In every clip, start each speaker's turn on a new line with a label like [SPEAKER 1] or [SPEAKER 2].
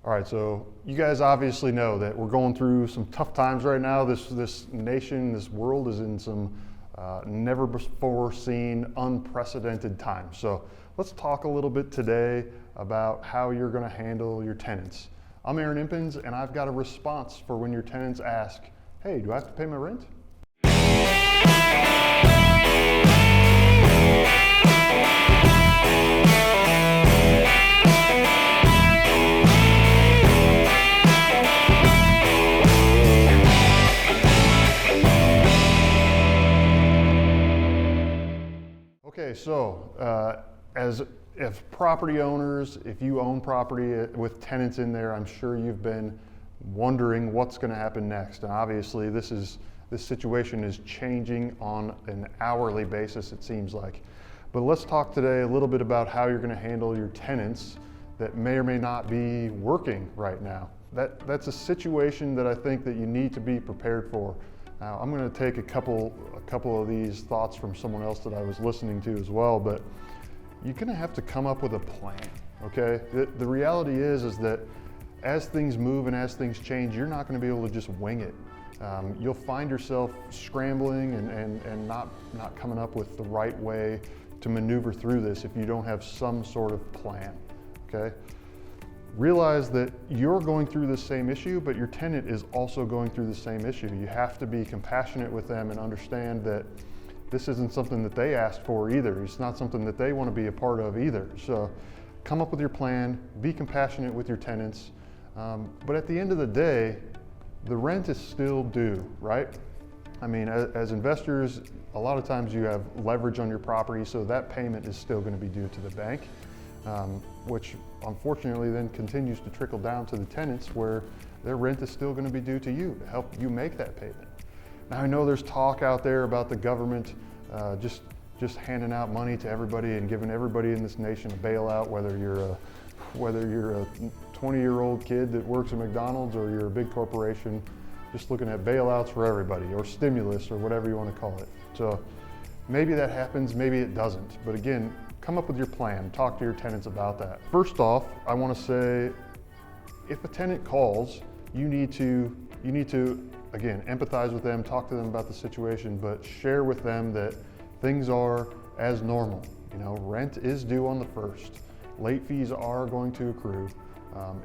[SPEAKER 1] All right, so you guys obviously know that we're going through some tough times right now. This nation, this world is in some never before seen, unprecedented times. So let's talk a little bit today about how you're going to handle your tenants. I'm Aaron Impens, and I've got a response for when your tenants ask, hey, do I have to pay my rent? Okay, so as property owners, if you own property with tenants in there, I'm sure you've been wondering what's going to happen next. And obviously, this situation is changing on an hourly basis, it seems like. But let's talk today a little bit about how you're going to handle your tenants that may or may not be working right now. That's a situation that I think that you need to be prepared for. Now, I'm going to take a couple of these thoughts from someone else that I was listening to as well, but you're going to have to come up with a plan, okay? The reality is that as things move and as things change, you're not going to be able to just wing it. You'll find yourself scrambling and not coming up with the right way to maneuver through this if you don't have some sort of plan, okay? Realize that you're going through the same issue, but your tenant is also going through the same issue. You have to be compassionate with them and understand that this isn't something that they asked for either. It's not something that they want to be a part of either. So come up with your plan, be compassionate with your tenants. But at the end of the day, the rent is still due, right? I mean, as investors, a lot of times you have leverage on your property, so that payment is still going to be due to the bank. Which unfortunately then continues to trickle down to the tenants where their rent is still going to be due to you to help you make that payment. Now I know there's talk out there about the government just handing out money to everybody and giving everybody in this nation a bailout, whether you're a 20-year-old kid that works at McDonald's or you're a big corporation, just looking at bailouts for everybody or stimulus or whatever you want to call it. So maybe that happens, maybe it doesn't. But again, come up with your plan, talk to your tenants about that. First off, I want to say, if a tenant calls, you need to, again, empathize with them, talk to them about the situation, but share with them that things are as normal. You know, rent is due on the 1st. Late fees are going to accrue.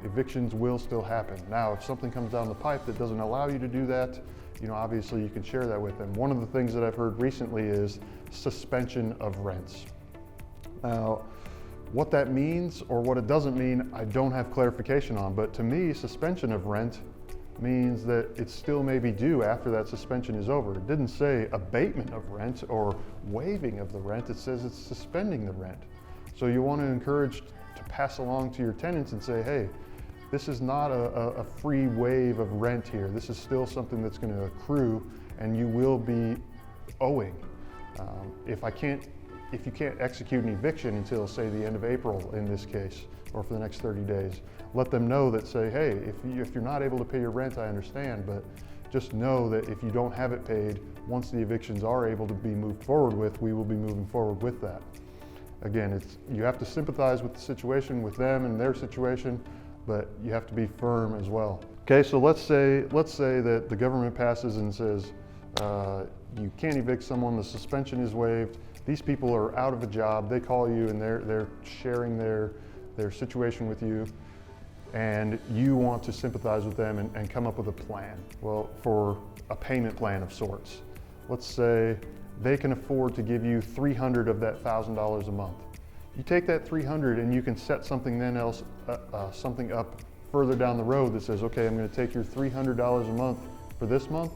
[SPEAKER 1] Evictions will still happen. Now, if something comes down the pipe that doesn't allow you to do that, you know, obviously you can share that with them. One of the things that I've heard recently is suspension of rents. Now, what that means or what it doesn't mean, I don't have clarification on, but to me, suspension of rent means that it still may be due after that suspension is over. It didn't say abatement of rent or waiving of the rent, it says it's suspending the rent. So you want to encourage to pass along to your tenants and say, hey, this is not a free waive of rent here. This is still something that's going to accrue and you will be owing. If you can't execute an eviction until, say, the end of April in this case, or for the next 30 days, let them know that, say, hey, if you're not able to pay your rent, I understand, but just know that if you don't have it paid, once the evictions are able to be moved forward with, we will be moving forward with that. Again, you have to sympathize with the situation, with them and their situation, but you have to be firm as well. Okay, so let's say that the government passes and says, you can't evict someone, the suspension is waived, these people are out of a job, they call you and they're sharing their situation with you, and you want to sympathize with them and come up with a plan. Well, for a payment plan of sorts. Let's say they can afford to give you $300 of that $1,000 a month. You take that $300 and you can set something something up further down the road that says, okay, I'm going to take your $300 a month for this month.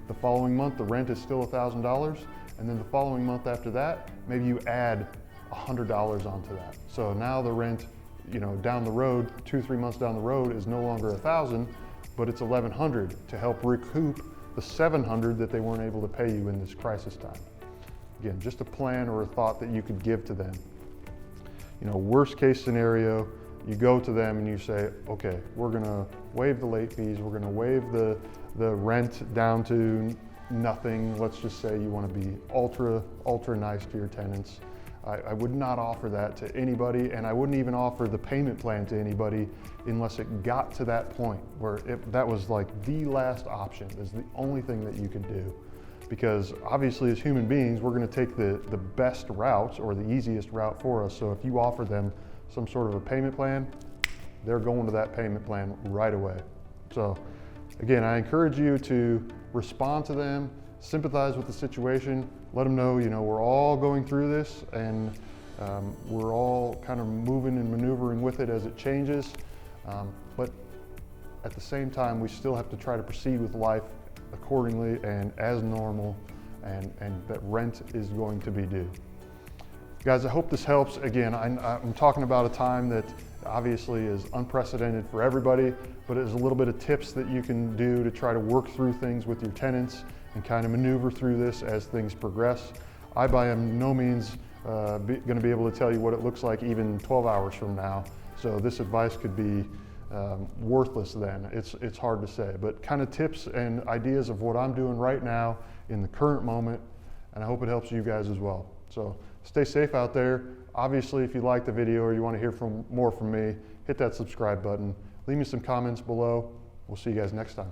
[SPEAKER 1] The following month, the rent is still $1,000. And then the following month after that, maybe you add $100 onto that. So now the rent, you know, down the road, 2-3 months down the road is no longer $1,000, but it's $1,100 to help recoup the $700 that they weren't able to pay you in this crisis time. Again, just a plan or a thought that you could give to them. You know, worst case scenario, you go to them and you say, okay, we're gonna waive the late fees, we're gonna waive the rent down to nothing. Let's just say you want to be ultra nice to your tenants. I would not offer that to anybody, and I wouldn't even offer the payment plan to anybody unless it got to that point where that was like the last option, is the only thing that you could do. Because obviously as human beings, we're gonna take the best route or the easiest route for us. So if you offer them some sort of a payment plan, they're going to that payment plan right away. So again, I encourage you to respond to them, sympathize with the situation, let them know, we're all going through this, and we're all kind of moving and maneuvering with it as it changes. But at the same time, we still have to try to proceed with life accordingly and as normal, and that rent is going to be due. Guys, I hope this helps. Again, I'm talking about a time that obviously is unprecedented for everybody, but it's a little bit of tips that you can do to try to work through things with your tenants and kind of maneuver through this as things progress. I by no means going to be able to tell you what it looks like even 12 hours from now. So this advice could be worthless then. It's hard to say, but kind of tips and ideas of what I'm doing right now in the current moment, and I hope it helps you guys as well. So stay safe out there. Obviously, if you like the video or you want to hear more from me, hit that subscribe button. Leave me some comments below. We'll see you guys next time.